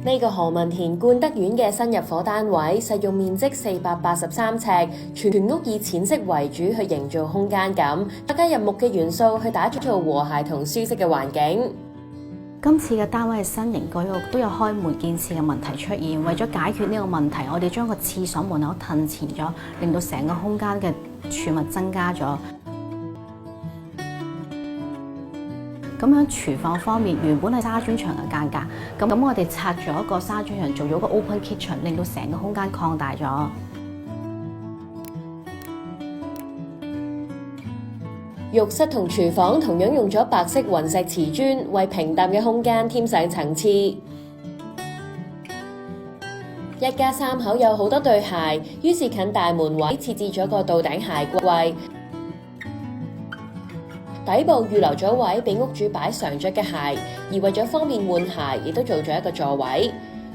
呢個何文田冠德苑嘅新入伙單位，實用面積483尺，全屋以淺色為主去營造空間感，加入木嘅元素去打造和諧同舒適嘅環境。今次嘅單位係新型居屋，都有開門見廁嘅問題出現。為咗解決呢個問題，我哋將個廁所門口褪前咗，令到成個空間嘅儲物增加咗。咁喺廚房方面，原本係沙磚牆嘅間隔，咁我哋拆咗一個沙磚牆，做咗個 open kitchen， 令到成個空間擴大咗。浴室同廚房同樣用咗白色雲石瓷磚，為平淡嘅空間添上層次。一家三口有好多對鞋，於是近大門位設置咗個到頂鞋櫃。底部預留咗位俾屋主擺常着嘅鞋，而為咗方便換鞋，亦都做咗一個座位。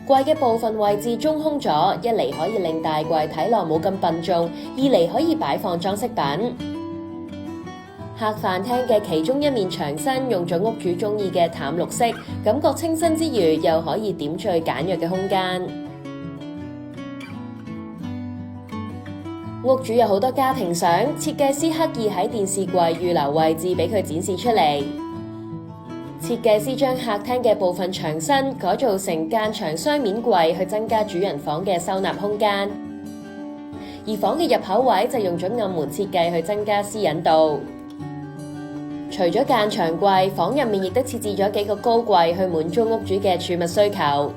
櫃嘅部分位置中空咗，一嚟可以令大櫃睇落冇咁笨重，二嚟可以擺放裝飾品。客飯廳嘅其中一面牆身用咗屋主中意嘅淡綠色，感覺清新之餘，又可以點綴簡約嘅空間。屋主有好多家庭相，設計師刻意喺電視櫃預留位置俾佢展示出嚟。設計師將客廳嘅部分牆身改造成間牆雙面櫃，去增加主人房嘅收納空間。而房嘅入口位就用咗暗門設計去增加私隱度。除咗間牆櫃，房入面亦都設置咗幾個高櫃去滿足屋主嘅儲物需求。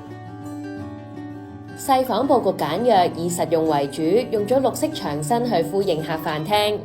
細房佈局簡約，以實用為主，用咗綠色牆身去呼應客飯廳。